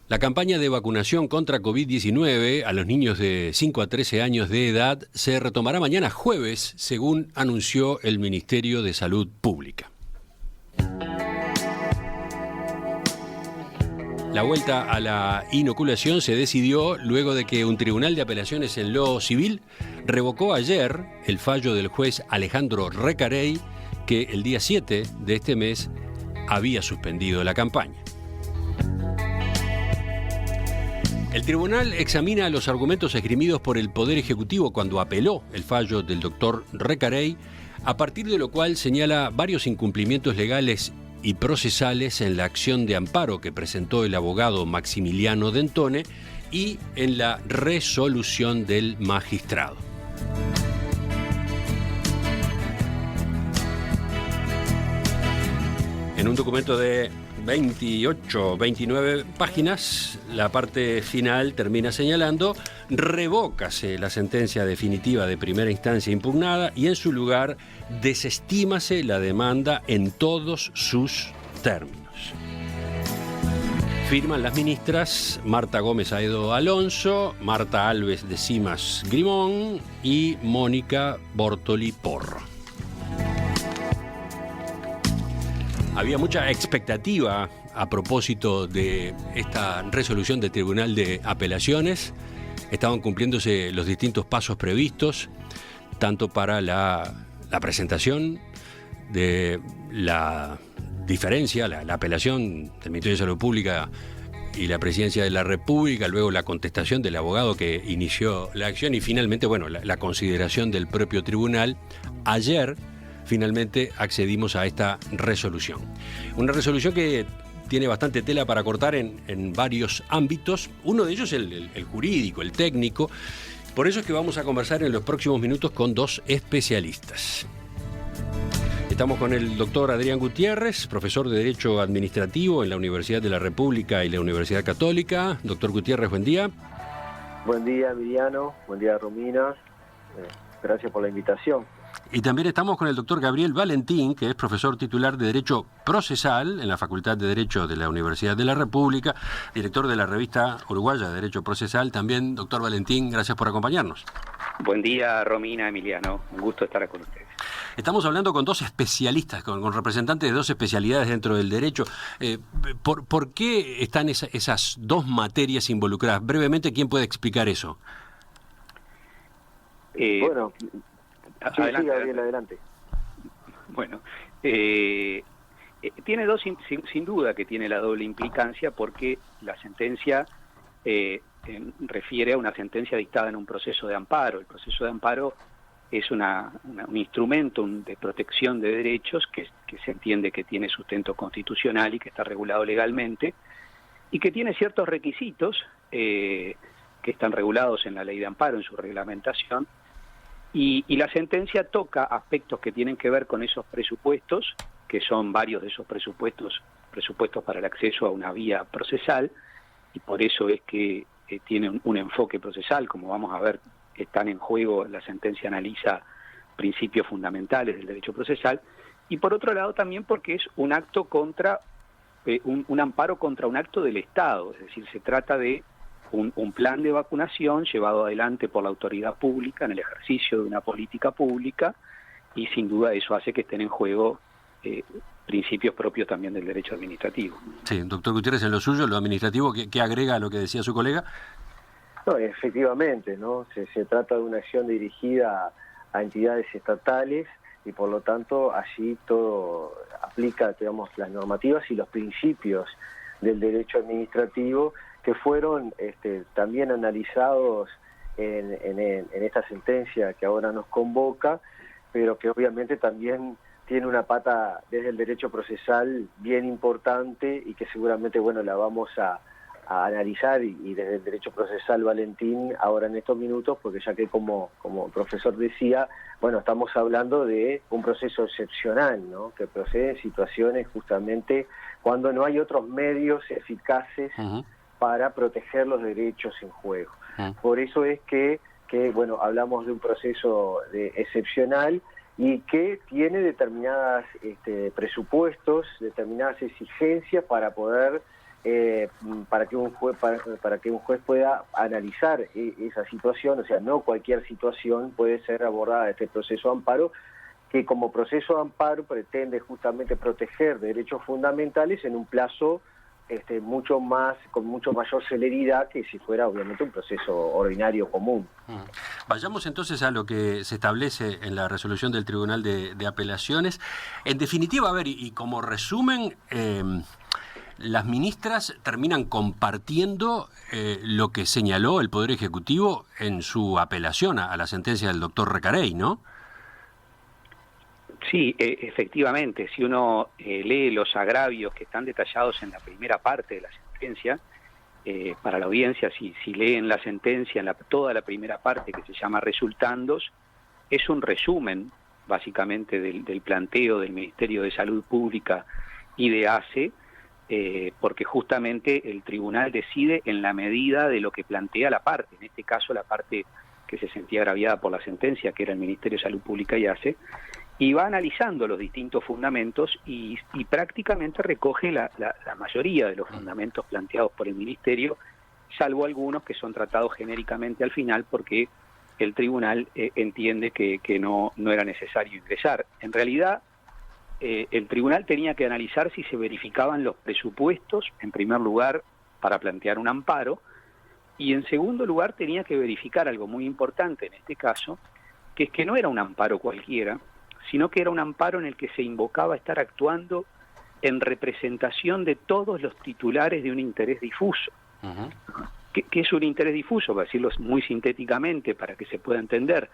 La campaña de vacunación contra COVID-19 a los niños de 5 a 13 años de edad se retomará mañana jueves, según anunció el Ministerio de Salud Pública. La vuelta a la inoculación se decidió luego de que un tribunal de apelaciones en lo civil revocó ayer el fallo del juez Alejandro Recarey, que el día 7 de este mes había suspendido la campaña. El tribunal examina los argumentos esgrimidos por el Poder Ejecutivo cuando apeló el fallo del doctor Recarey, a partir de lo cual señala varios incumplimientos legales y procesales en la acción de amparo que presentó el abogado Maximiliano Dentone y en la resolución del magistrado. En un documento de 29 páginas, la parte final termina señalando: revócase la sentencia definitiva de primera instancia impugnada y en su lugar desestímase la demanda en todos sus términos. Firman las ministras Marta Gómez Aedo Alonso, Marta Alves de Simas Grimón y Mónica Bortoli Porro. Había mucha expectativa a propósito de esta resolución del Tribunal de Apelaciones. Estaban cumpliéndose los distintos pasos previstos, tanto para la presentación de la diferencia, la apelación del Ministerio de Salud Pública y la Presidencia de la República, luego la contestación del abogado que inició la acción y finalmente, la consideración del propio tribunal. Ayer finalmente accedimos a esta resolución. Una resolución que tiene bastante tela para cortar en varios ámbitos. Uno de ellos el jurídico, el técnico. Por eso es que vamos a conversar en los próximos minutos con dos especialistas. Estamos con el doctor Adrián Gutiérrez, profesor de Derecho Administrativo en la Universidad de la República y la Universidad Católica. Doctor Gutiérrez, buen día. Buen día, Emiliano. Buen día, Romina. Gracias por la invitación. Y también estamos con el doctor Gabriel Valentín, que es profesor titular de Derecho Procesal en la Facultad de Derecho de la Universidad de la República, director de la revista uruguaya de Derecho Procesal. También, doctor Valentín, gracias por acompañarnos. Buen día, Romina, Emiliano. Un gusto estar con ustedes. Estamos hablando con dos especialistas, con representantes de dos especialidades dentro del derecho. ¿Por qué están esas dos materias involucradas? Brevemente, ¿quién puede explicar eso? Bueno... Adelante, sí, Gabriel, adelante. Bueno, tiene dos, sin duda que tiene la doble implicancia, porque la sentencia refiere a una sentencia dictada en un proceso de amparo. El proceso de amparo es un instrumento de protección de derechos que se entiende que tiene sustento constitucional y que está regulado legalmente, y que tiene ciertos requisitos que están regulados en la ley de amparo, en su reglamentación. Y la sentencia toca aspectos que tienen que ver con esos presupuestos, que son varios de esos presupuestos para el acceso a una vía procesal, y por eso es que tiene un enfoque procesal. Como vamos a ver, están en juego, la sentencia analiza principios fundamentales del derecho procesal, y por otro lado también porque es un acto contra, un amparo contra un acto del Estado, es decir, se trata de un plan de vacunación llevado adelante por la autoridad pública en el ejercicio de una política pública, y sin duda eso hace que estén en juego principios propios también del derecho administrativo. Sí, doctor Gutiérrez, en lo suyo, lo administrativo, ¿qué agrega a lo que decía su colega? No, efectivamente, ¿no? Se trata de una acción dirigida a entidades estatales y por lo tanto allí todo aplica, digamos, las normativas y los principios del derecho administrativo que fueron también analizados en esta sentencia que ahora nos convoca, pero que obviamente también tiene una pata desde el derecho procesal bien importante y que seguramente la vamos a analizar y desde el derecho procesal, Valentín, ahora en estos minutos, porque ya que como profesor decía, estamos hablando de un proceso excepcional, ¿no? Que procede en situaciones justamente cuando no hay otros medios eficaces para proteger los derechos en juego. Por eso es que hablamos de un proceso excepcional y que tiene determinadas presupuestos, determinadas exigencias para poder para que un juez pueda analizar esa situación. O sea, no cualquier situación puede ser abordada este proceso de amparo, que como proceso de amparo pretende justamente proteger derechos fundamentales en un plazo con mucho mayor celeridad que si fuera obviamente un proceso ordinario común. Vayamos entonces a lo que se establece en la resolución del Tribunal de Apelaciones. En definitiva, a ver, y como resumen, las ministras terminan compartiendo lo que señaló el Poder Ejecutivo en su apelación a la sentencia del doctor Recarey, ¿no? Sí, efectivamente, si uno lee los agravios que están detallados en la primera parte de la sentencia, para la audiencia, si leen la sentencia en toda la primera parte, que se llama resultandos, es un resumen básicamente del planteo del Ministerio de Salud Pública y de ACE, porque justamente el tribunal decide en la medida de lo que plantea la parte, en este caso la parte que se sentía agraviada por la sentencia, que era el Ministerio de Salud Pública y ACE, y va analizando los distintos fundamentos y prácticamente recoge la mayoría de los fundamentos planteados por el Ministerio, salvo algunos que son tratados genéricamente al final porque el tribunal entiende que no era necesario ingresar. En realidad, el tribunal tenía que analizar si se verificaban los presupuestos, en primer lugar, para plantear un amparo, y en segundo lugar tenía que verificar algo muy importante en este caso, que es que no era un amparo cualquiera, sino que era un amparo en el que se invocaba estar actuando en representación de todos los titulares de un interés difuso. Uh-huh. ¿Qué es un interés difuso? Para decirlo muy sintéticamente, para que se pueda entender.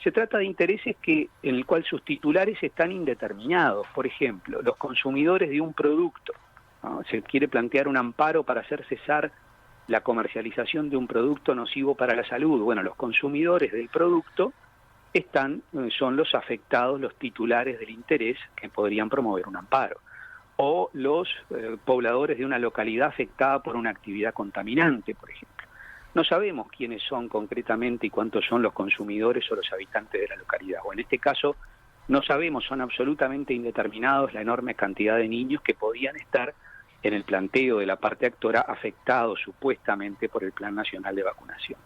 Se trata de intereses en el cual sus titulares están indeterminados. Por ejemplo, los consumidores de un producto, ¿no? Se quiere plantear un amparo para hacer cesar la comercialización de un producto nocivo para la salud. Bueno, los consumidores del producto son los afectados, los titulares del interés que podrían promover un amparo. O los pobladores de una localidad afectada por una actividad contaminante, por ejemplo. No sabemos quiénes son concretamente y cuántos son los consumidores o los habitantes de la localidad. O en este caso, no sabemos, son absolutamente indeterminados la enorme cantidad de niños que podían estar en el planteo de la parte actora afectados supuestamente por el Plan Nacional de Vacunación.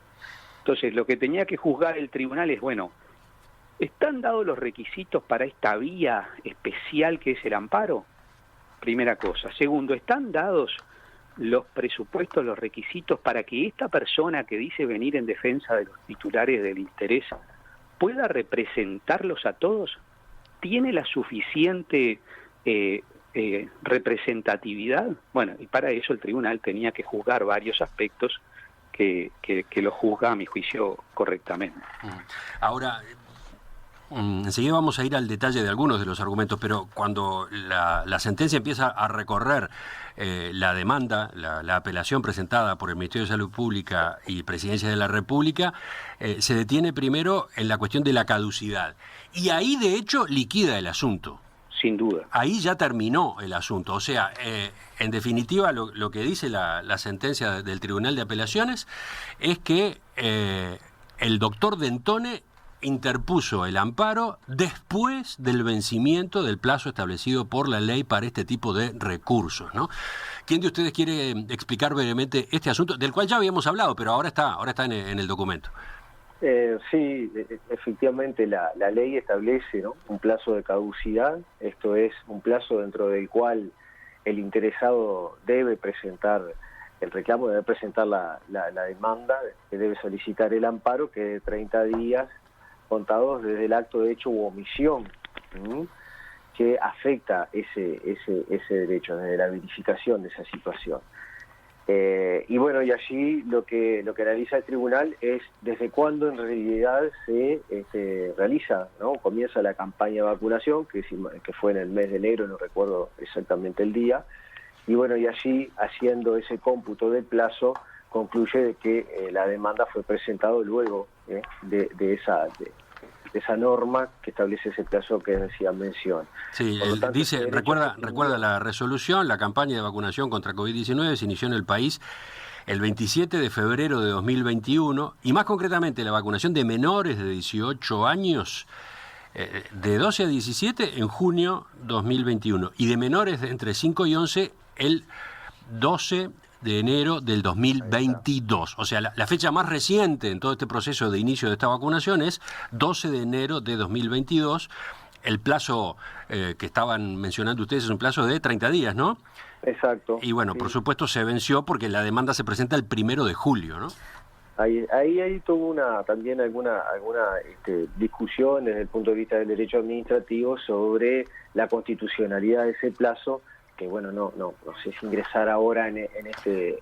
Entonces, lo que tenía que juzgar el tribunal es, bueno, ¿están dados los requisitos para esta vía especial que es el amparo? Primera cosa. Segundo, ¿están dados los presupuestos, los requisitos para que esta persona que dice venir en defensa de los titulares del interés pueda representarlos a todos? ¿Tiene la suficiente representatividad? Bueno, y para eso el tribunal tenía que juzgar varios aspectos que lo juzga, a mi juicio, correctamente. Ahora, enseguida vamos a ir al detalle de algunos de los argumentos, pero cuando la sentencia empieza a recorrer la demanda, la apelación presentada por el Ministerio de Salud Pública y Presidencia de la República, se detiene primero en la cuestión de la caducidad. Y ahí, de hecho, liquida el asunto. Sin duda. Ahí ya terminó el asunto. O sea, en definitiva, lo que dice la sentencia del Tribunal de Apelaciones es que el doctor Dentone interpuso el amparo después del vencimiento del plazo establecido por la ley para este tipo de recursos, ¿no? ¿Quién de ustedes quiere explicar brevemente este asunto, del cual ya habíamos hablado, pero ahora está en el documento? Sí, efectivamente la ley establece, ¿no?, un plazo de caducidad. Esto es un plazo dentro del cual el interesado debe presentar el reclamo, debe presentar la demanda, que debe solicitar el amparo, que es de 30 días contados desde el acto de hecho u omisión, que afecta ese derecho, desde la verificación de esa situación. Y bueno, y allí lo que analiza el tribunal es desde cuándo en realidad se realiza, ¿no?, comienza la campaña de vacunación, que fue en el mes de enero, no recuerdo exactamente el día, y bueno, y allí, haciendo ese cómputo del plazo, concluye de que la demanda fue presentada luego de esa norma que establece ese plazo que decía mención. Sí, dice, recuerda la resolución, la campaña de vacunación contra COVID-19 se inició en el país el 27 de febrero de 2021 y más concretamente la vacunación de menores de 18 años de 12 a 17 en junio 2021 y de menores de entre 5 y 11 el 12 de enero del 2022. O sea, la fecha más reciente en todo este proceso de inicio de esta vacunación es 12 de enero de 2022. El plazo que estaban mencionando ustedes es un plazo de 30 días, ¿no? Exacto. Y bueno, sí. por supuesto se venció porque la demanda se presenta el 1 de julio, ¿no? Ahí tuvo también alguna discusión desde el punto de vista del derecho administrativo sobre la constitucionalidad de ese plazo, que bueno, no sé si ingresar ahora en este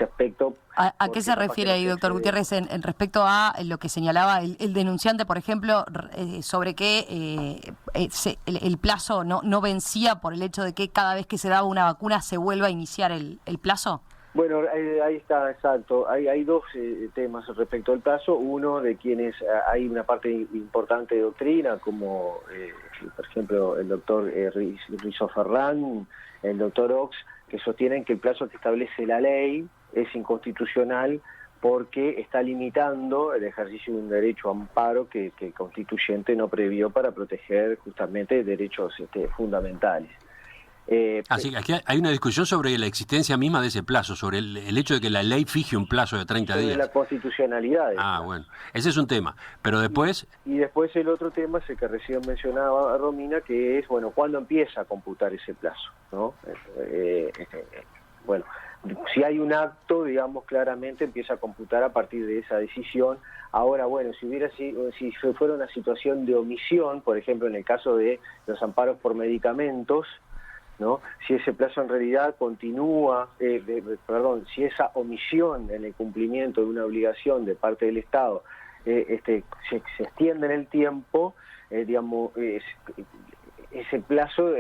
aspecto. ¿A qué se refiere ahí, doctor Gutiérrez, en respecto a lo que señalaba el denunciante, por ejemplo, sobre que el plazo no vencía por el hecho de que cada vez que se daba una vacuna se vuelva a iniciar el plazo? Por ahí está, exacto. Hay dos temas respecto al plazo. Uno, de quienes hay una parte importante de doctrina, como por ejemplo el doctor Rizzo Ferrán, el doctor Ox, que sostienen que el plazo que establece la ley es inconstitucional porque está limitando el ejercicio de un derecho a amparo que el constituyente no previó para proteger justamente derechos fundamentales. Así que aquí hay una discusión sobre la existencia misma de ese plazo, sobre el hecho de que la ley fije un plazo de 30 días. La constitucionalidad. Bueno, ese es un tema. Pero después... Y después el otro tema es el que recién mencionaba Romina, que es, bueno, ¿cuándo empieza a computar ese plazo? ¿No? Bueno, si hay un acto, digamos, claramente empieza a computar a partir de esa decisión. Ahora, bueno, si fuera una situación de omisión, por ejemplo, en el caso de los amparos por medicamentos, ¿no? Si ese plazo en realidad continúa, si esa omisión en el cumplimiento de una obligación de parte del Estado se extiende en el tiempo, ese plazo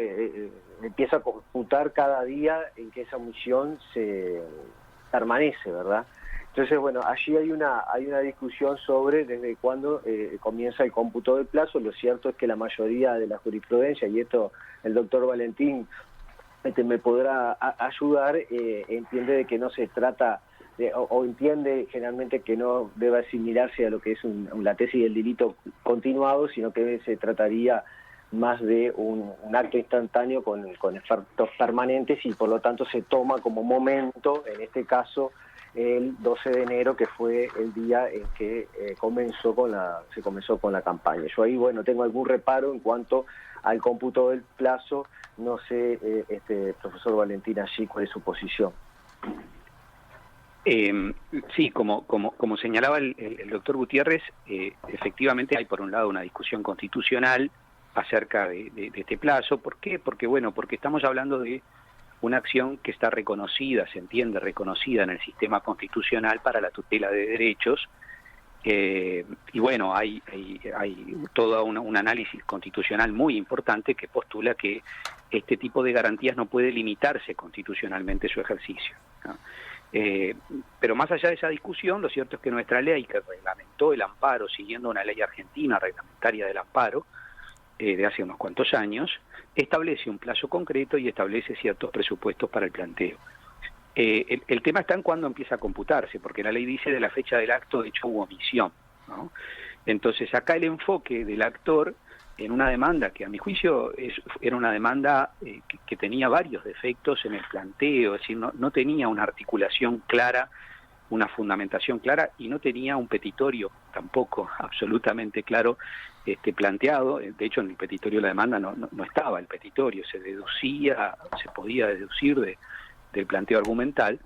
empieza a computar cada día en que esa omisión se permanece, ¿verdad? Entonces, bueno, allí hay una discusión sobre desde cuándo comienza el cómputo del plazo. Lo cierto es que la mayoría de la jurisprudencia, y esto el doctor Valentín me podrá ayudar, entiende de que no se trata, o entiende generalmente que no debe asimilarse a lo que es la tesis del delito continuado, sino que se trataría más de un acto instantáneo con efectos permanentes y por lo tanto se toma como momento, en este caso, el 12 de enero, que fue el día en que se comenzó con la campaña. Yo ahí, bueno, tengo algún reparo en cuanto al cómputo del plazo. No sé, profesor Valentín, allí cuál es su posición. Sí, como señalaba el doctor Gutiérrez, efectivamente hay por un lado una discusión constitucional acerca de este plazo. ¿Por qué? Porque estamos hablando de una acción que está reconocida, se entiende reconocida en el sistema constitucional para la tutela de derechos, y bueno, hay todo un análisis constitucional muy importante que postula que este tipo de garantías no puede limitarse constitucionalmente su ejercicio, ¿no? Pero más allá de esa discusión, lo cierto es que nuestra ley, que reglamentó el amparo siguiendo una ley argentina reglamentaria del amparo de hace unos cuantos años, establece un plazo concreto y establece ciertos presupuestos para el planteo. El tema está en cuándo empieza a computarse, porque la ley dice de la fecha del acto de hecho u omisión, ¿no? Entonces acá el enfoque del actor en una demanda que a mi juicio era una demanda que tenía varios defectos en el planteo, es decir, no tenía una articulación clara, una fundamentación clara, y no tenía un petitorio tampoco absolutamente claro planteado. De hecho, en el petitorio de la demanda no estaba el petitorio, se podía deducir del planteo argumental,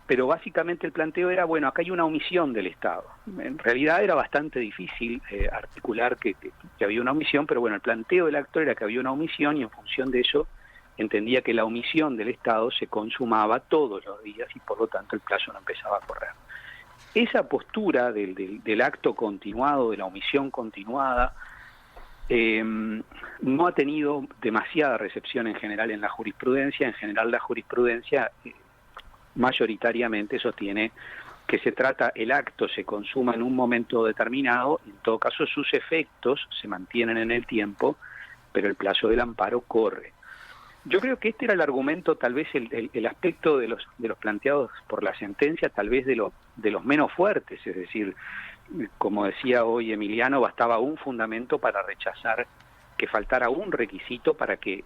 pero básicamente el planteo era, bueno, acá hay una omisión del Estado. En realidad era bastante difícil articular que había una omisión, pero bueno, el planteo del actor era que había una omisión y en función de eso entendía que la omisión del Estado se consumaba todos los días y por lo tanto el plazo no empezaba a correr. Esa postura del acto continuado, de la omisión continuada, no ha tenido demasiada recepción en general en la jurisprudencia. En general la jurisprudencia mayoritariamente sostiene que el acto se consuma en un momento determinado, en todo caso sus efectos se mantienen en el tiempo, pero el plazo del amparo corre. Yo creo que este era el argumento, tal vez el aspecto de los planteados por la sentencia, tal vez de los menos fuertes, es decir, como decía hoy Emiliano, bastaba un fundamento para rechazar que faltara un requisito para que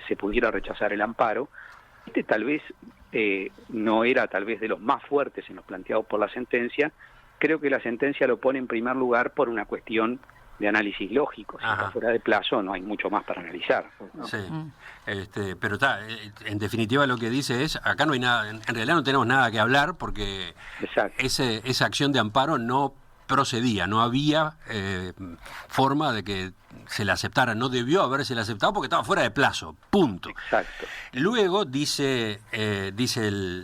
se pudiera rechazar el amparo. Este tal vez no era tal vez de los más fuertes en los planteados por la sentencia. Creo que la sentencia lo pone en primer lugar por una cuestión de análisis lógico. Si está fuera de plazo, no hay mucho más para analizar, ¿no? Sí, pero está, en definitiva lo que dice es, acá no hay nada, en realidad no tenemos nada que hablar porque esa acción de amparo no procedía, no había forma de que se la aceptara, no debió haberse la aceptado porque estaba fuera de plazo, punto. Exacto. Luego dice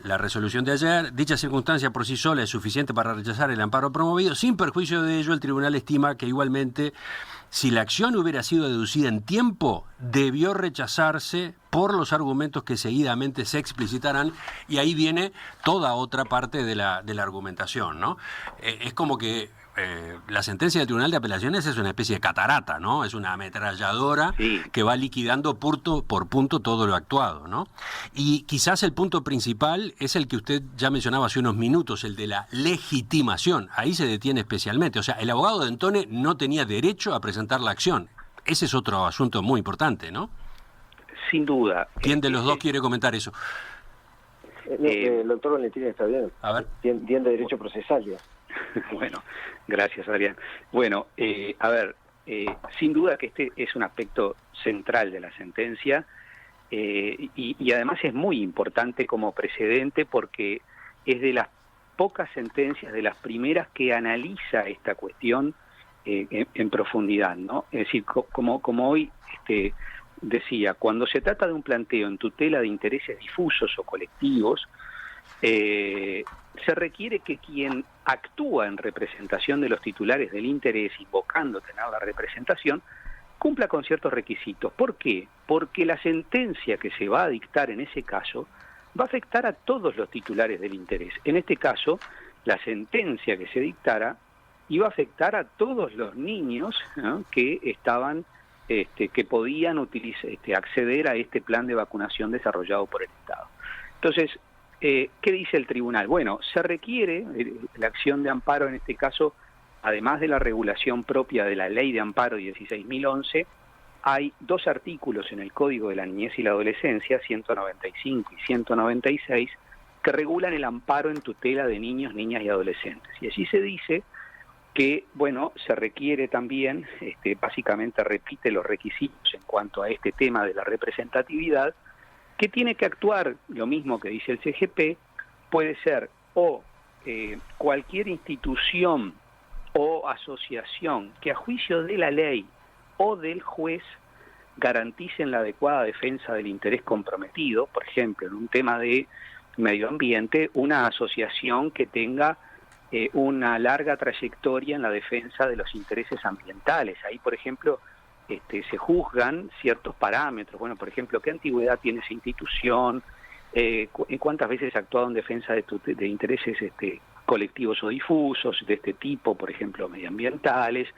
la resolución de ayer, dicha circunstancia por sí sola es suficiente para rechazar el amparo promovido, sin perjuicio de ello el tribunal estima que igualmente si la acción hubiera sido deducida en tiempo, debió rechazarse por los argumentos que seguidamente se explicitarán, y ahí viene toda otra parte de la argumentación, ¿no? Es como que la sentencia del Tribunal de Apelaciones es una especie de catarata, ¿no? Es una ametralladora que va liquidando punto por punto todo lo actuado, ¿no? Y quizás el punto principal es el que usted ya mencionaba hace unos minutos, el de la legitimación. Ahí se detiene especialmente. O sea, el abogado de Dentone no tenía derecho a presentar la acción. Ese es otro asunto muy importante, ¿no? Sin duda. ¿Quién de los dos quiere comentar eso? El doctor Valentín está bien. A ver. Tiene derecho procesal, ya. Bueno, gracias, Adrián. Bueno, sin duda que este es un aspecto central de la sentencia y además es muy importante como precedente porque es de las pocas sentencias, de las primeras que analiza esta cuestión en profundidad, ¿no? Es decir, como hoy decía, cuando se trata de un planteo en tutela de intereses difusos o colectivos, se requiere que quien actúa en representación de los titulares del interés, invocando tener la representación, cumpla con ciertos requisitos. ¿Por qué? Porque la sentencia que se va a dictar en ese caso va a afectar a todos los titulares del interés. En este caso, la sentencia que se dictara iba a afectar a todos los niños, ¿no?, que estaban, que podían acceder a este plan de vacunación desarrollado por el Estado. Entonces, ¿qué dice el tribunal? Bueno, se requiere la acción de amparo en este caso, además de la regulación propia de la Ley de Amparo 16.011, hay dos artículos en el Código de la Niñez y la Adolescencia, 195 y 196, que regulan el amparo en tutela de niños, niñas y adolescentes. Y allí se dice que, bueno, se requiere también, básicamente repite los requisitos en cuanto a este tema de la representatividad, que tiene que actuar, lo mismo que dice el CGP, puede ser o cualquier institución o asociación que a juicio de la ley o del juez garanticen la adecuada defensa del interés comprometido, por ejemplo, en un tema de medio ambiente, una asociación que tenga una larga trayectoria en la defensa de los intereses ambientales. Ahí, por ejemplo, se juzgan ciertos parámetros. Bueno, por ejemplo, ¿qué antigüedad tiene esa institución? ¿Cuántas veces ha actuado en defensa de intereses colectivos o difusos de este tipo, por ejemplo, medioambientales?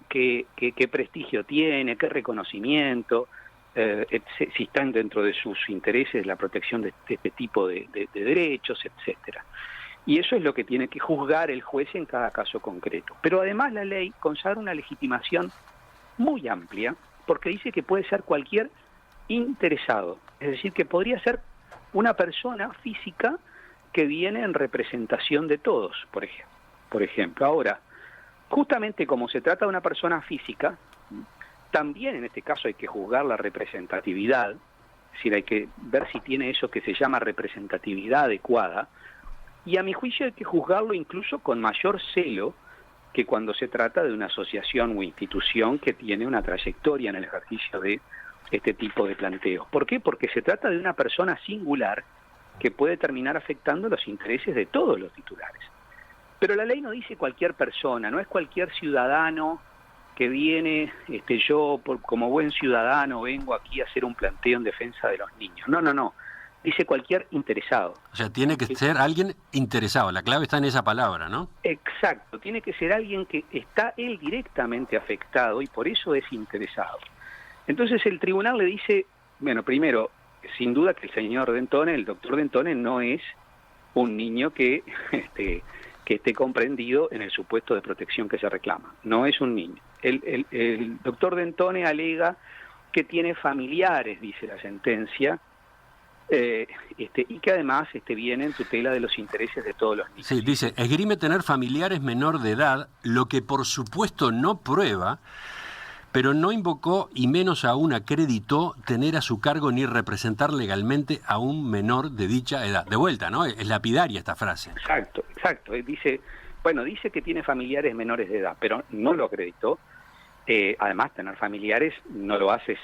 ¿Qué prestigio tiene? ¿Qué reconocimiento? Si están dentro de sus intereses la protección de este tipo de derechos, etcétera. Y eso es lo que tiene que juzgar el juez en cada caso concreto. Pero además la ley consagra una legitimación muy amplia, porque dice que puede ser cualquier interesado, es decir, que podría ser una persona física que viene en representación de todos, por ejemplo. Ahora, justamente como se trata de una persona física, también en este caso hay que juzgar la representatividad, es decir, hay que ver si tiene eso que se llama representatividad adecuada, y a mi juicio hay que juzgarlo incluso con mayor celo que cuando se trata de una asociación o institución que tiene una trayectoria en el ejercicio de este tipo de planteos. ¿Por qué? Porque se trata de una persona singular que puede terminar afectando los intereses de todos los titulares. Pero la ley no dice cualquier persona, no es cualquier ciudadano que viene, como buen ciudadano vengo aquí a hacer un planteo en defensa de los niños. No. Dice cualquier interesado. O sea, tiene que ser alguien interesado, la clave está en esa palabra, ¿no? Exacto, tiene que ser alguien que está él directamente afectado y por eso es interesado. Entonces el tribunal le dice, bueno, primero, sin duda que el señor Dentone, el doctor Dentone, no es un niño que esté comprendido en el supuesto de protección que se reclama. No es un niño. el doctor Dentone alega que tiene familiares, dice la sentencia, y que además viene en tutela de los intereses de todos los niños. Sí, dice, esgrime tener familiares menor de edad, lo que por supuesto no prueba, pero no invocó y menos aún acreditó tener a su cargo ni representar legalmente a un menor de dicha edad. De vuelta, ¿no? Es lapidaria esta frase. Exacto. Dice que tiene familiares menores de edad, pero no lo acreditó. Además, tener familiares no lo hace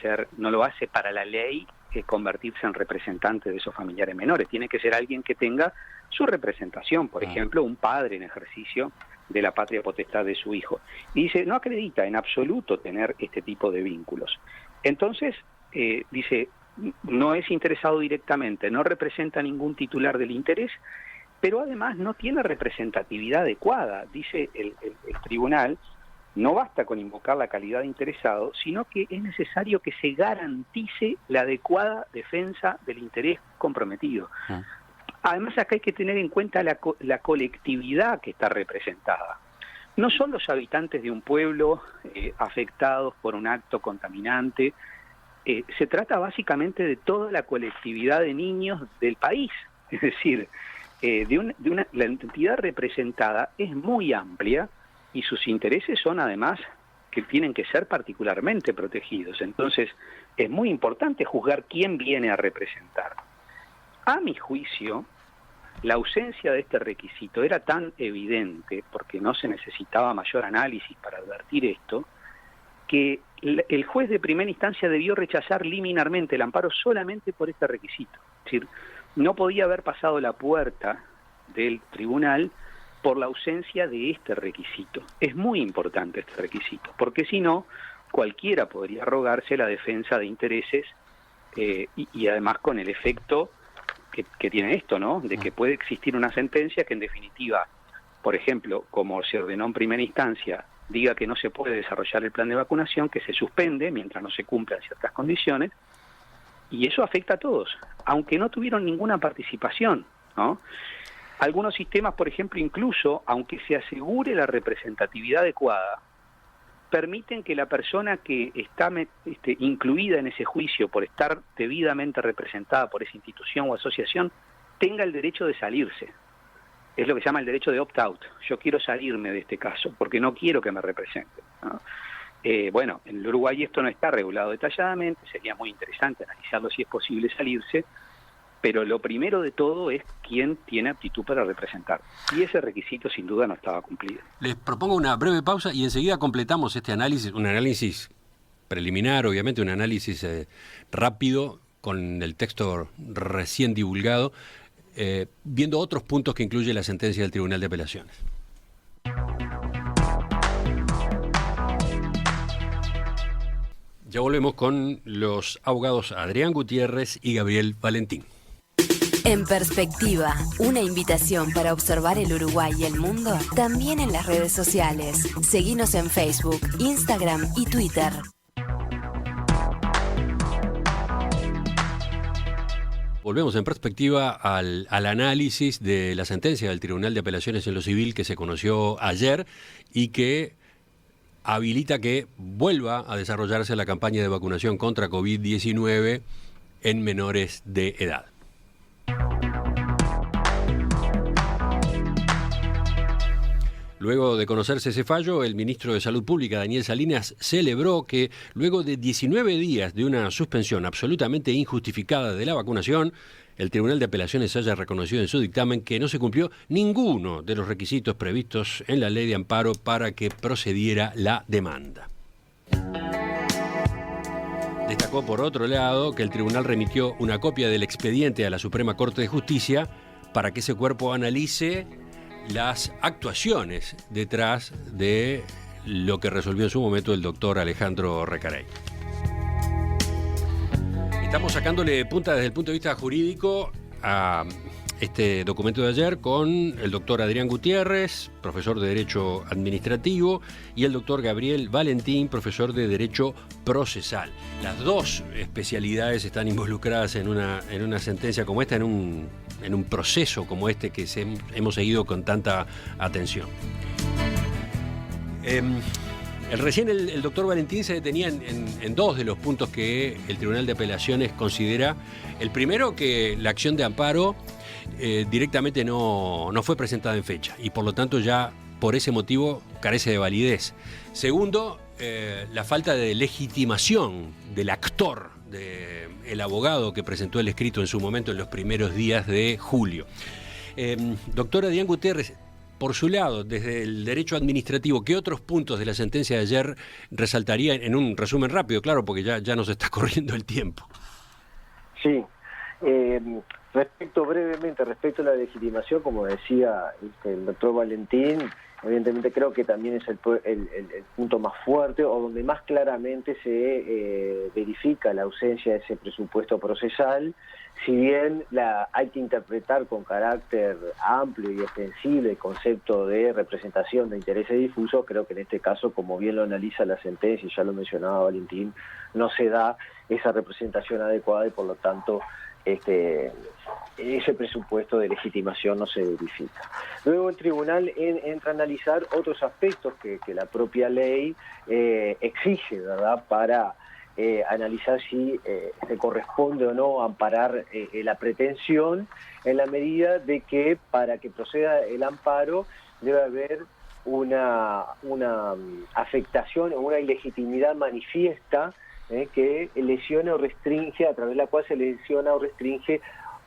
para la ley convertirse en representante de esos familiares menores. Tiene que ser alguien que tenga su representación, por ejemplo, un padre en ejercicio de la patria potestad de su hijo. Y dice, no acredita en absoluto tener este tipo de vínculos. Entonces, dice, no es interesado directamente, no representa ningún titular del interés, pero además no tiene representatividad adecuada. Dice el tribunal, no basta con invocar la calidad de interesado, sino que es necesario que se garantice la adecuada defensa del interés comprometido. Además, acá hay que tener en cuenta la colectividad que está representada. No son los habitantes de un pueblo afectados por un acto contaminante. Se trata básicamente de toda la colectividad de niños del país. Es decir, la entidad representada es muy amplia y sus intereses son además que tienen que ser particularmente protegidos. Entonces, es muy importante juzgar quién viene a representar. A mi juicio, la ausencia de este requisito era tan evidente, porque no se necesitaba mayor análisis para advertir esto, que el juez de primera instancia debió rechazar liminarmente el amparo solamente por este requisito. Es decir, no podía haber pasado la puerta del tribunal por la ausencia de este requisito. Es muy importante este requisito, porque si no, cualquiera podría arrogarse la defensa de intereses y además con el efecto que tiene esto, ¿no? De que puede existir una sentencia que en definitiva, por ejemplo, como se ordenó en primera instancia, diga que no se puede desarrollar el plan de vacunación, que se suspende mientras no se cumplan ciertas condiciones, y eso afecta a todos, aunque no tuvieron ninguna participación, ¿no? Algunos sistemas, por ejemplo, incluso, aunque se asegure la representatividad adecuada, permiten que la persona que está incluida en ese juicio por estar debidamente representada por esa institución o asociación tenga el derecho de salirse. Es lo que se llama el derecho de opt-out. Yo quiero salirme de este caso porque no quiero que me representen, ¿no? Bueno, en el Uruguay esto no está regulado detalladamente, sería muy interesante analizarlo si es posible salirse, pero lo primero de todo es quién tiene aptitud para representar. Y ese requisito sin duda no estaba cumplido. Les propongo una breve pausa y enseguida completamos este análisis, un análisis preliminar, obviamente, un análisis rápido con el texto recién divulgado, viendo otros puntos que incluye la sentencia del Tribunal de Apelaciones. Ya volvemos con los abogados Adrián Gutiérrez y Gabriel Valentín. En Perspectiva, una invitación para observar el Uruguay y el mundo, también en las redes sociales. Seguinos en Facebook, Instagram y Twitter. Volvemos en Perspectiva al análisis de la sentencia del Tribunal de Apelaciones en lo Civil que se conoció ayer y que habilita que vuelva a desarrollarse la campaña de vacunación contra COVID-19 en menores de edad. Luego de conocerse ese fallo, el ministro de Salud Pública, Daniel Salinas, celebró que luego de 19 días de una suspensión absolutamente injustificada de la vacunación, el Tribunal de Apelaciones haya reconocido en su dictamen que no se cumplió ninguno de los requisitos previstos en la ley de amparo para que procediera la demanda. Destacó, por otro lado, que el tribunal remitió una copia del expediente a la Suprema Corte de Justicia para que ese cuerpo analice las actuaciones detrás de lo que resolvió en su momento el doctor Alejandro Recarey. Estamos sacándole punta desde el punto de vista jurídico a este documento de ayer con el doctor Adrián Gutiérrez, profesor de Derecho Administrativo, y el doctor Gabriel Valentín, profesor de Derecho Procesal. Las dos especialidades están involucradas en una sentencia como esta, en un proceso como este que hemos seguido con tanta atención. Recién el doctor Valentín se detenía en dos de los puntos que el Tribunal de Apelaciones considera. El primero, que la acción de amparo directamente no fue presentada en fecha y por lo tanto ya por ese motivo carece de validez. Segundo, la falta de legitimación del actor, del abogado que presentó el escrito en su momento en los primeros días de julio. Doctora Diane Gutiérrez, por su lado, desde el derecho administrativo, ¿qué otros puntos de la sentencia de ayer resaltaría en un resumen rápido, claro, porque ya nos está corriendo el tiempo? Sí, respecto a la legitimación, como decía el doctor Valentín, evidentemente creo que también es el punto más fuerte o donde más claramente se verifica la ausencia de ese presupuesto procesal. Si bien hay que interpretar con carácter amplio y extensible el concepto de representación de intereses difusos, creo que en este caso, como bien lo analiza la sentencia, y ya lo mencionaba Valentín, no se da esa representación adecuada y por lo tanto ese presupuesto de legitimación no se verifica. Luego el tribunal entra a analizar otros aspectos que la propia ley exige, ¿verdad?, para analizar si se corresponde o no amparar la pretensión, en la medida de que para que proceda el amparo debe haber una afectación o una ilegitimidad manifiesta que lesiona o restringe, a través de la cual se lesiona o restringe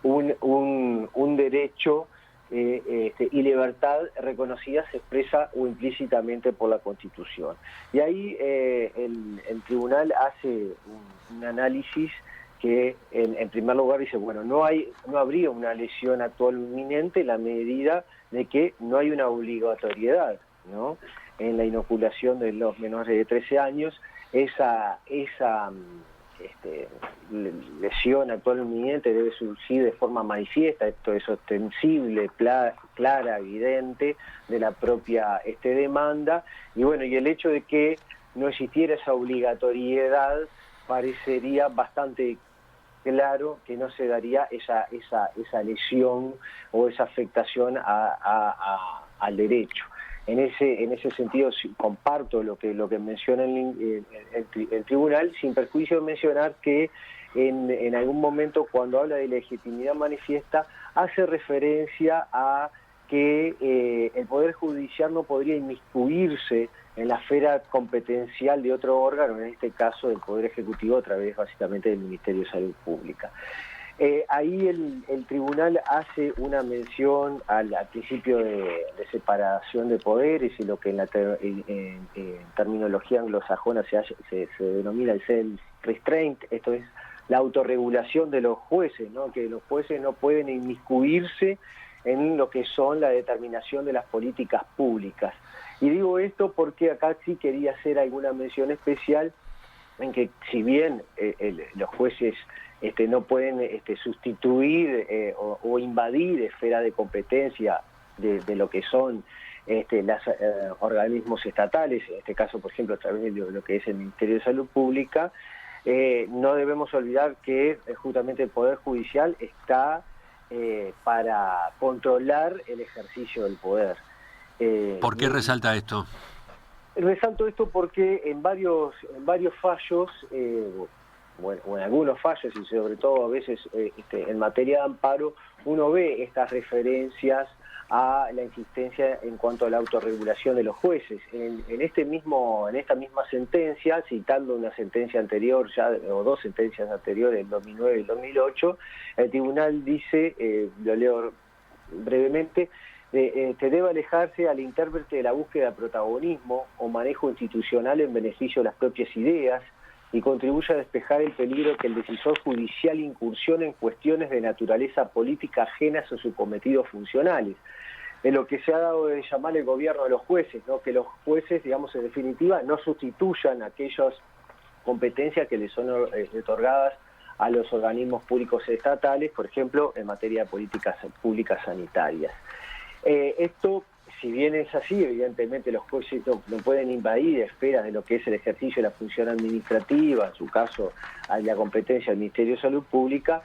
un derecho y libertad reconocidas expresa o implícitamente por la Constitución. Y ahí el tribunal hace un análisis que en primer lugar dice, bueno, no habría una lesión actual inminente en la medida de que no hay una obligatoriedad, ¿no?, en la inoculación de los menores de 13 años. Esa lesión actual inminente debe surgir de forma manifiesta, esto es ostensible, clara, evidente, de la propia demanda, y bueno, y el hecho de que no existiera esa obligatoriedad parecería bastante claro que no se daría esa lesión o esa afectación al derecho. En ese sentido comparto lo que menciona el tribunal, sin perjuicio de mencionar que en algún momento, cuando habla de legitimidad manifiesta, hace referencia a que el Poder Judicial no podría inmiscuirse en la esfera competencial de otro órgano, en este caso del Poder Ejecutivo, a través básicamente del Ministerio de Salud Pública. Ahí el tribunal hace una mención al principio de separación de poderes y lo que en terminología anglosajona se denomina el self-restraint, esto es la autorregulación de los jueces, ¿no?, que los jueces no pueden inmiscuirse en lo que son la determinación de las políticas públicas. Y digo esto porque acá sí quería hacer alguna mención especial en que, si bien los jueces no pueden sustituir o invadir esfera de competencia de lo que son los organismos estatales, en este caso, por ejemplo, a través de lo que es el Ministerio de Salud Pública, no debemos olvidar que justamente el Poder Judicial está para controlar el ejercicio del poder. ¿Por qué resalta esto? Resalto esto porque en varios fallos, o en algunos fallos, y sobre todo a veces en materia de amparo, uno ve estas referencias a la insistencia en cuanto a la autorregulación de los jueces. En esta misma sentencia, citando una sentencia anterior, o dos sentencias anteriores, del 2009 y el 2008, el tribunal dice, lo leo brevemente, debe alejarse al intérprete de la búsqueda de protagonismo o manejo institucional en beneficio de las propias ideas y contribuye a despejar el peligro que el decisor judicial incursione en cuestiones de naturaleza política ajenas a sus cometidos funcionales. En lo que se ha dado de llamar el gobierno de los jueces, ¿no?, que los jueces, digamos, en definitiva, no sustituyan aquellas competencias que les son otorgadas a los organismos públicos estatales, por ejemplo, en materia de políticas públicas sanitarias. Esto, si bien es así, evidentemente los jueces no pueden invadir esferas de lo que es el ejercicio de la función administrativa, en su caso a la competencia del Ministerio de Salud Pública,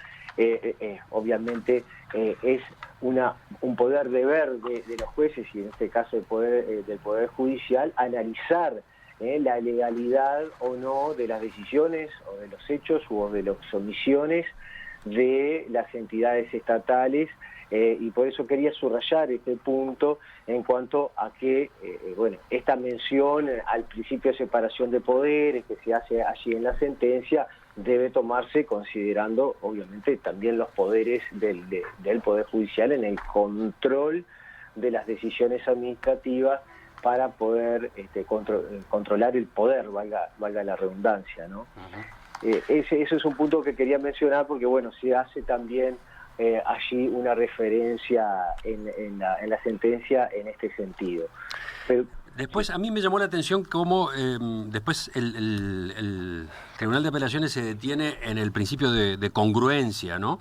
obviamente es un poder deber de los jueces, y en este caso del Poder Judicial, analizar la legalidad o no de las decisiones o de los hechos o de las omisiones de las entidades estatales, y por eso quería subrayar este punto en cuanto a que esta mención al principio de separación de poderes que se hace allí en la sentencia debe tomarse considerando obviamente también los poderes del Poder Judicial en el control de las decisiones administrativas para poder controlar el poder, valga la redundancia, ¿no? Ese es un punto que quería mencionar porque se hace también allí una referencia en la sentencia en este sentido. Pero, después, a mí me llamó la atención cómo después el Tribunal de Apelaciones se detiene en el principio de congruencia, ¿no?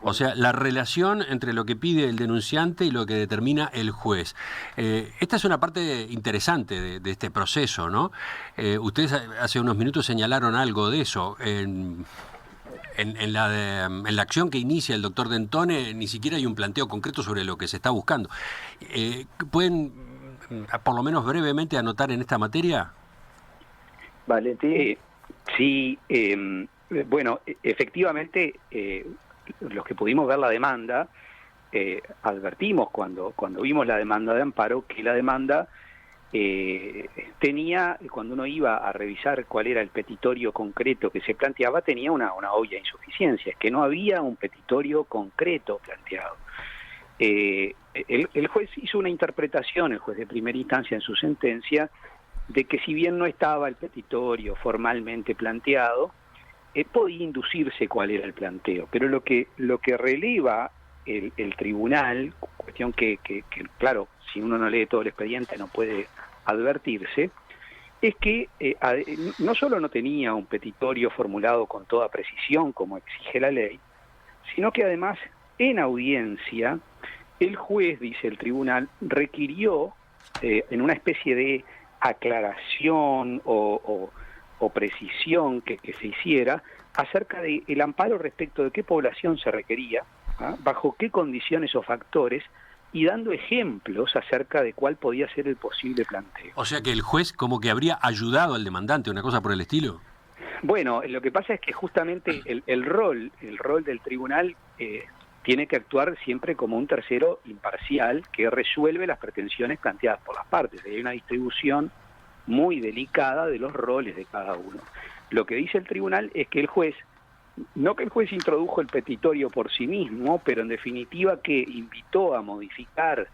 O sea, la relación entre lo que pide el denunciante y lo que determina el juez. Esta es una parte interesante de este proceso, ¿no? Ustedes hace unos minutos señalaron algo de eso. En la acción que inicia el doctor Dentone ni siquiera hay un planteo concreto sobre lo que se está buscando. ¿Pueden, por lo menos brevemente, anotar en esta materia? Valentín. Sí, efectivamente, los que pudimos ver la demanda, advertimos cuando vimos la demanda de amparo que la demanda tenía, cuando uno iba a revisar cuál era el petitorio concreto que se planteaba, tenía una obvia insuficiencia, es que no había un petitorio concreto planteado. El juez hizo una interpretación, el juez de primera instancia en su sentencia, de que si bien no estaba el petitorio formalmente planteado, podía inducirse cuál era el planteo, pero lo que releva el tribunal, cuestión que claro, si uno no lee todo el expediente no puede advertirse, es que no solo no tenía un petitorio formulado con toda precisión como exige la ley, sino que además en audiencia el juez, dice el tribunal, requirió en una especie de aclaración o precisión que se hiciera acerca del amparo respecto de qué población se requería, bajo qué condiciones o factores, y dando ejemplos acerca de cuál podía ser el posible planteo. O sea que el juez como que habría ayudado al demandante, una cosa por el estilo. Bueno, lo que pasa es que justamente el rol del tribunal tiene que actuar siempre como un tercero imparcial que resuelve las pretensiones planteadas por las partes. Hay una distribución muy delicada de los roles de cada uno. Lo que dice el tribunal es que el juez, no que el juez introdujo el petitorio por sí mismo, pero en definitiva que invitó a modificar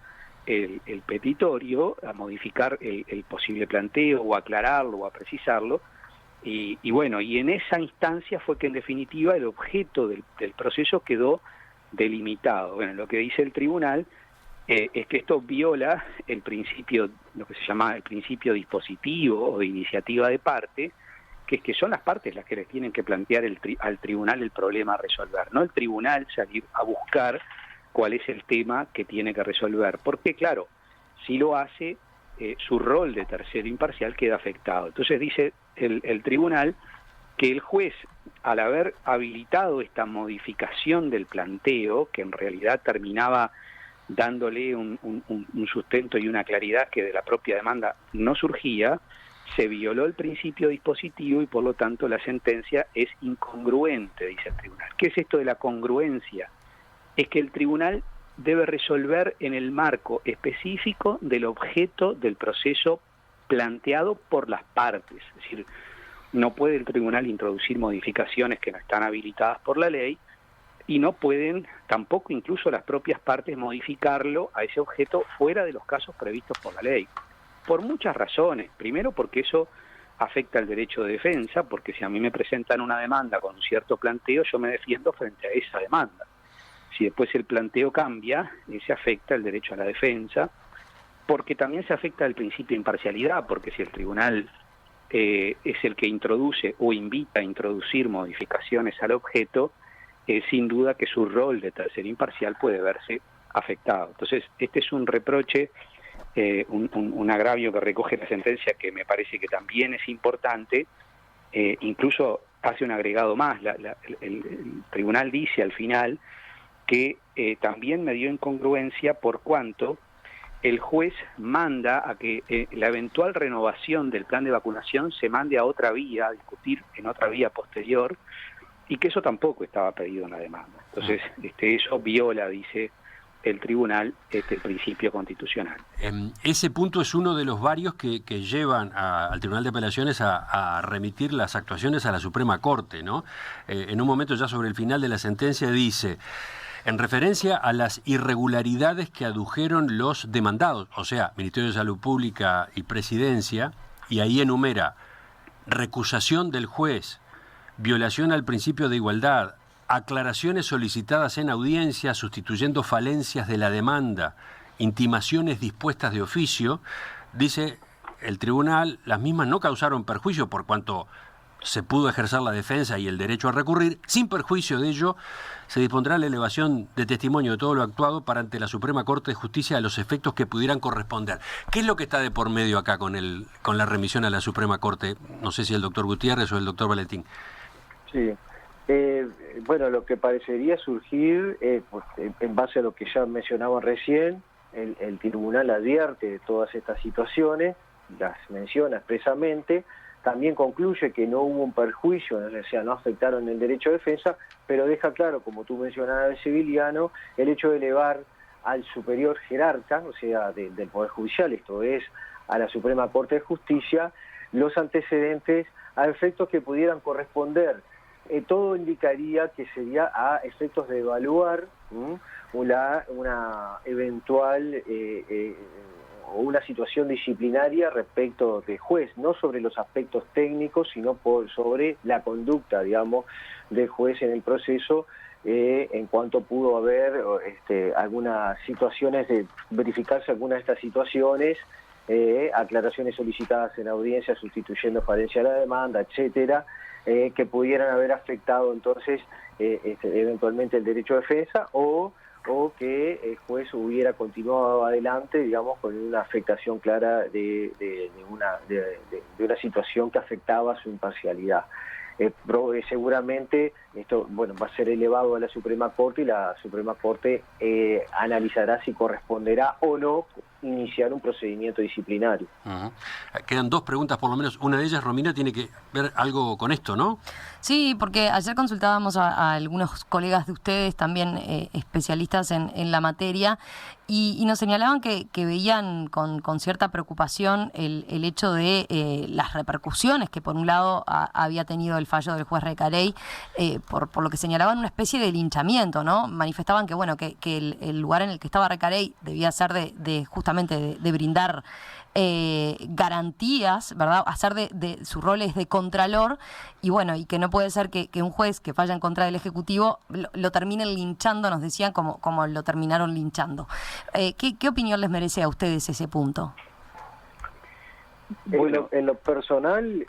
el petitorio, a modificar el posible planteo, o a aclararlo, o a precisarlo, y en esa instancia fue que en definitiva el objeto del proceso quedó delimitado. Bueno, lo que dice el tribunal es que esto viola el principio, lo que se llama el principio dispositivo o de iniciativa de parte, que es que son las partes las que les tienen que plantear al tribunal el problema a resolver, no el tribunal salir a buscar cuál es el tema que tiene que resolver, porque claro, si lo hace, su rol de tercero imparcial queda afectado. Entonces dice el tribunal que el juez, al haber habilitado esta modificación del planteo, que en realidad terminaba dándole un sustento y una claridad que de la propia demanda no surgía, se violó el principio dispositivo y por lo tanto la sentencia es incongruente, dice el tribunal. ¿Qué es esto de la congruencia? Es que el tribunal debe resolver en el marco específico del objeto del proceso planteado por las partes. Es decir, no puede el tribunal introducir modificaciones que no están habilitadas por la ley y no pueden tampoco incluso las propias partes modificarlo a ese objeto fuera de los casos previstos por la ley. Por muchas razones. Primero, porque eso afecta al derecho de defensa, porque si a mí me presentan una demanda con un cierto planteo, yo me defiendo frente a esa demanda. Si después el planteo cambia, se afecta el derecho a la defensa, porque también se afecta el principio de imparcialidad, porque si el tribunal es el que introduce o invita a introducir modificaciones al objeto, sin duda que su rol de tercero imparcial puede verse afectado. Entonces, este es un reproche, un agravio que recoge la sentencia que me parece que también es importante, incluso hace un agregado más, el tribunal dice al final que también me dio incongruencia por cuanto el juez manda a que la eventual renovación del plan de vacunación se mande a otra vía, a discutir en otra vía posterior, y que eso tampoco estaba pedido en la demanda. Entonces, eso viola, dice el tribunal, el principio constitucional. Ese punto es uno de los varios que llevan al Tribunal de Apelaciones a remitir las actuaciones a la Suprema Corte, ¿no? En un momento ya sobre el final de la sentencia dice: en referencia a las irregularidades que adujeron los demandados, o sea, Ministerio de Salud Pública y Presidencia, y ahí enumera recusación del juez, violación al principio de igualdad, aclaraciones solicitadas en audiencia sustituyendo falencias de la demanda, intimaciones dispuestas de oficio, dice el tribunal, las mismas no causaron perjuicio por cuanto se pudo ejercer la defensa y el derecho a recurrir. Sin perjuicio de ello, se dispondrá la elevación de testimonio de todo lo actuado para ante la Suprema Corte de Justicia a los efectos que pudieran corresponder. ¿Qué es lo que está de por medio acá con la remisión a la Suprema Corte? No sé si el doctor Gutiérrez o el doctor Valentín. Sí. Bueno, lo que parecería surgir, pues, en base a lo que ya mencionaba recién, el tribunal advierte de todas estas situaciones, las menciona expresamente, también concluye que no hubo un perjuicio, o sea, no afectaron el derecho de defensa, pero deja claro, como tú mencionabas, el Civiliano, el hecho de elevar al superior jerarca, o sea, del Poder Judicial, esto es, a la Suprema Corte de Justicia, los antecedentes a efectos que pudieran corresponder. Todo indicaría que sería a efectos de evaluar una eventual o una situación disciplinaria respecto de juez, no sobre los aspectos técnicos, sino sobre la conducta, digamos, del juez en el proceso, en cuanto pudo haber algunas situaciones, de verificarse algunas de estas situaciones, aclaraciones solicitadas en audiencia sustituyendo falencia de la demanda, etcétera, que pudieran haber afectado entonces eventualmente el derecho de defensa o que el juez hubiera continuado adelante, digamos, con una afectación clara de una situación que afectaba su imparcialidad. Seguramente esto, bueno, va a ser elevado a la Suprema Corte y la Suprema Corte analizará si corresponderá o no iniciar un procedimiento disciplinario. Uh-huh. Quedan dos preguntas por lo menos. Una de ellas, Romina, tiene que ver algo con esto, ¿no? Sí, porque ayer consultábamos a algunos colegas de ustedes, también especialistas en la materia, y nos señalaban que veían con cierta preocupación el hecho de las repercusiones que por un lado había tenido el fallo del juez Recarey, por lo que señalaban una especie de linchamiento, ¿no? Manifestaban que bueno que el lugar en el que estaba Recarey debía ser justamente de brindar garantías, ¿verdad? Hacer de sus roles de contralor, y bueno, y que no puede ser que un juez que falla en contra del Ejecutivo lo terminen linchando, nos decían, como lo terminaron linchando. ¿Qué opinión les merece a ustedes ese punto? Bueno, en lo personal,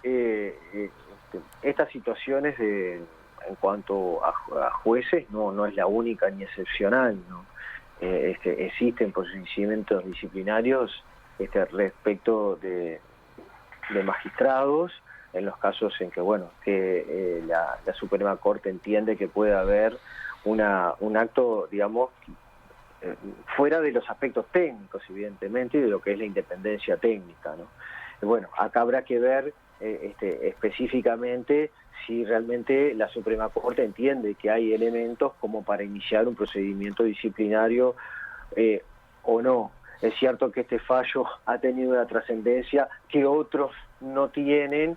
estas situaciones en cuanto a jueces no es la única ni excepcional, ¿no? Existen procedimientos disciplinarios respecto de magistrados, en los casos en que la Suprema Corte entiende que puede haber un acto, digamos, fuera de los aspectos técnicos, evidentemente, y de lo que es la independencia técnica, ¿no? Bueno, acá habrá que ver específicamente si realmente la Suprema Corte entiende que hay elementos como para iniciar un procedimiento disciplinario o no. Es cierto que este fallo ha tenido una trascendencia que otros no tienen,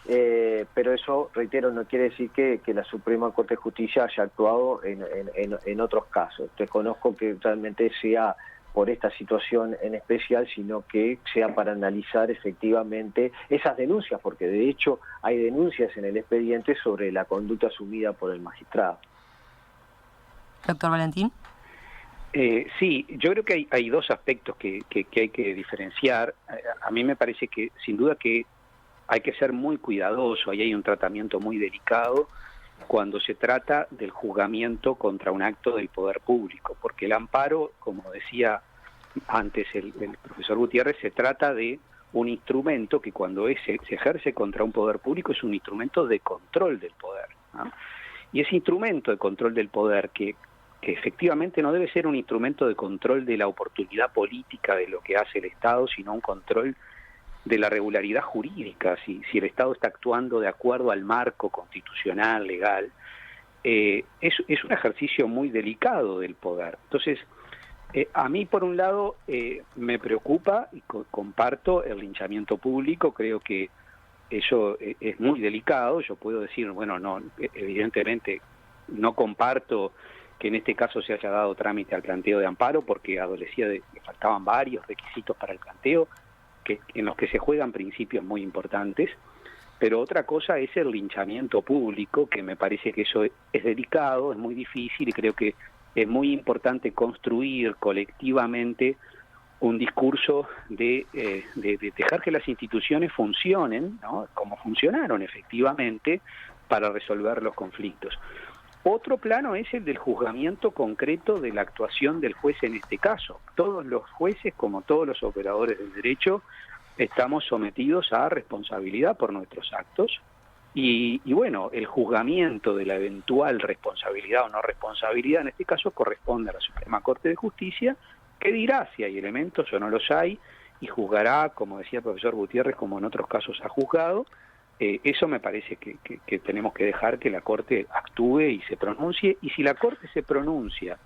pero eso, reitero, no quiere decir que la Suprema Corte de Justicia haya actuado en otros casos. Desconozco que realmente sea por esta situación en especial, sino que sea para analizar efectivamente esas denuncias, porque de hecho hay denuncias en el expediente sobre la conducta asumida por el magistrado. Doctor Valentín. Sí, yo creo que hay dos aspectos que hay que diferenciar. A mí me parece que sin duda que hay que ser muy cuidadoso, ahí hay un tratamiento muy delicado cuando se trata del juzgamiento contra un acto del poder público, porque el amparo, como decía antes el profesor Gutiérrez, se trata de un instrumento que cuando se ejerce contra un poder público es un instrumento de control del poder, ¿no? Y ese instrumento de control del poder que efectivamente no debe ser un instrumento de control de la oportunidad política de lo que hace el Estado, sino un control de la regularidad jurídica, si el Estado está actuando de acuerdo al marco constitucional, legal. Es un ejercicio muy delicado del poder. Entonces, a mí, por un lado, me preocupa y comparto el linchamiento público. Creo que eso es muy delicado. Yo puedo decir, bueno, no, evidentemente no comparto que en este caso se haya dado trámite al planteo de amparo, porque adolecía de que faltaban varios requisitos para el planteo, en los que se juegan principios muy importantes. Pero otra cosa es el linchamiento público, que me parece que eso es delicado, es muy difícil, y creo que es muy importante construir colectivamente un discurso de dejar que las instituciones funcionen, ¿no?, como funcionaron efectivamente, para resolver los conflictos. Otro plano es el del juzgamiento concreto de la actuación del juez en este caso. Todos los jueces, como todos los operadores del derecho, estamos sometidos a responsabilidad por nuestros actos, y bueno, el juzgamiento de la eventual responsabilidad o no responsabilidad en este caso corresponde a la Suprema Corte de Justicia, que dirá si hay elementos o no los hay, y juzgará, como decía el profesor Gutiérrez, como en otros casos ha juzgado. Eso me parece que tenemos que dejar que la Corte actúe y se pronuncie, y si la Corte se pronuncia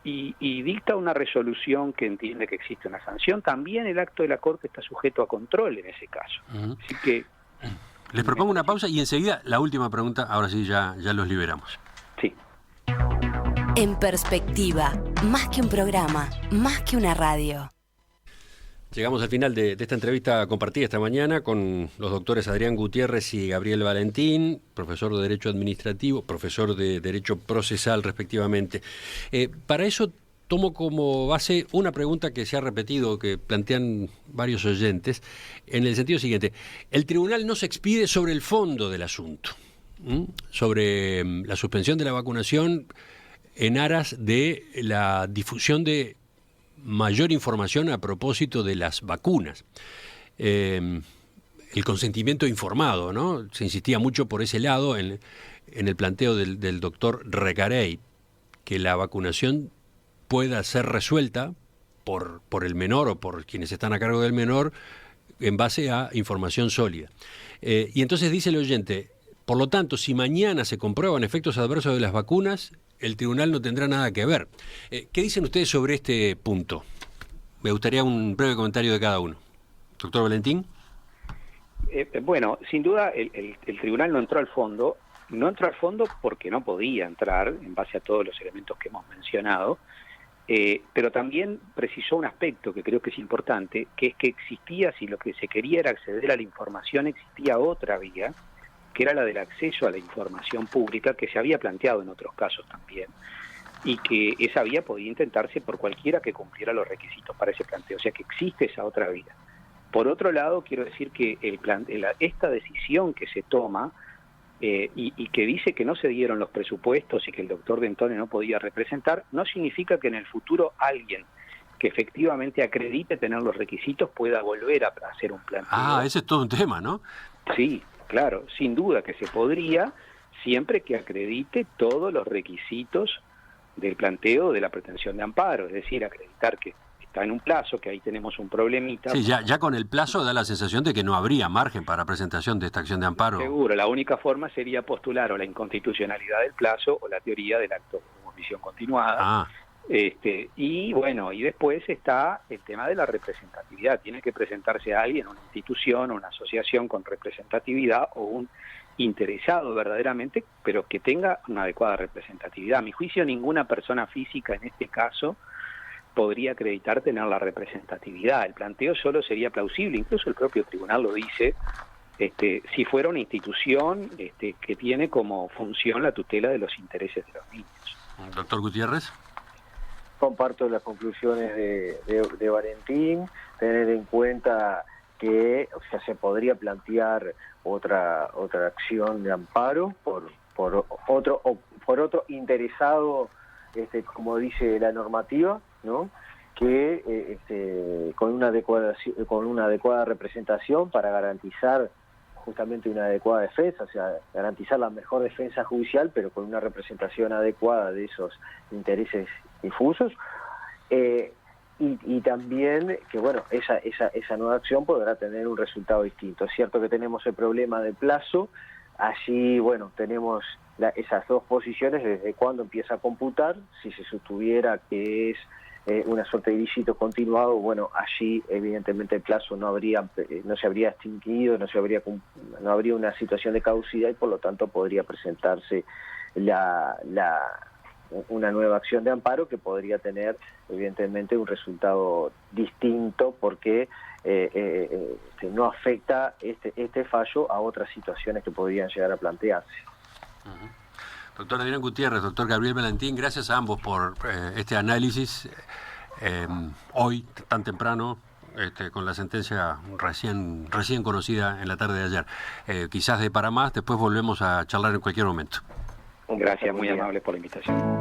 y dicta una resolución que entiende que existe una sanción, también el acto de la Corte está sujeto a control en ese caso. Así que les propongo una pausa y enseguida la última pregunta, ahora sí ya los liberamos. Sí. En Perspectiva, más que un programa, más que una radio. Llegamos al final de esta entrevista compartida esta mañana con los doctores Adrián Gutiérrez y Gabriel Valentín, profesor de Derecho Administrativo, profesor de Derecho Procesal respectivamente. Para eso tomo como base una pregunta que se ha repetido, que plantean varios oyentes, en el sentido siguiente: el tribunal no se expide sobre el fondo del asunto, sobre la suspensión de la vacunación en aras de la difusión de mayor información a propósito de las vacunas. El consentimiento informado, ¿no? Se insistía mucho por ese lado en el planteo del doctor Recarey, que la vacunación pueda ser resuelta por el menor o por quienes están a cargo del menor en base a información sólida. Y entonces dice el oyente, por lo tanto, si mañana se comprueban efectos adversos de las vacunas, el tribunal no tendrá nada que ver. ¿Qué dicen ustedes sobre este punto? Me gustaría un breve comentario de cada uno. Doctor Valentín. Bueno, sin duda el tribunal no entró al fondo porque no podía entrar en base a todos los elementos que hemos mencionado, pero también precisó un aspecto que creo que es importante, que es que existía, si lo que se quería era acceder a la información, existía otra vía, que era la del acceso a la información pública, que se había planteado en otros casos también, y que esa vía podía intentarse por cualquiera que cumpliera los requisitos para ese planteo, o sea que existe esa otra vía. Por otro lado, quiero decir que esta decisión que se toma y que dice que no se dieron los presupuestos y que el doctor D'Antoni no podía representar, no significa que en el futuro alguien que efectivamente acredite tener los requisitos pueda volver a hacer un planteo. Ese es todo un tema, ¿no? Sí, claro, sin duda que se podría, siempre que acredite todos los requisitos del planteo de la pretensión de amparo, es decir, acreditar que está en un plazo, que ahí tenemos un problemita. Sí, ya con el plazo da la sensación de que no habría margen para presentación de esta acción de amparo. Seguro, la única forma sería postular o la inconstitucionalidad del plazo o la teoría del acto de omisión continuada. Y bueno, y después está el tema de la representatividad. Tiene que presentarse a alguien, una institución, una asociación con representatividad o un interesado verdaderamente, pero que tenga una adecuada representatividad. A mi juicio, ninguna persona física en este caso podría acreditar tener la representatividad. El planteo solo sería plausible, incluso el propio tribunal lo dice, si fuera una institución que tiene como función la tutela de los intereses de los niños. Doctor Gutiérrez. Comparto las conclusiones de Valentín, tener en cuenta que se podría plantear otra acción de amparo por otro interesado, como dice la normativa, ¿no?, que con una adecuada representación para garantizar justamente una adecuada defensa, o sea, garantizar la mejor defensa judicial, pero con una representación adecuada de esos intereses difusos. Y también que, bueno, esa nueva acción podrá tener un resultado distinto. Es cierto que tenemos el problema del plazo, allí, bueno, tenemos esas dos posiciones, desde cuándo empieza a computar, si se sostuviera que es una suerte de ilícito continuado, bueno, allí evidentemente el plazo no se habría extinguido, no habría una situación de caducidad y por lo tanto podría presentarse una nueva acción de amparo que podría tener evidentemente un resultado distinto porque no afecta este fallo a otras situaciones que podrían llegar a plantearse. Uh-huh. Doctor Adrián Gutiérrez, doctor Gabriel Valentín, gracias a ambos por este análisis hoy tan temprano, con la sentencia recién conocida en la tarde de ayer. Quizás de para más, después volvemos a charlar en cualquier momento. Gracias, muy amable por la invitación.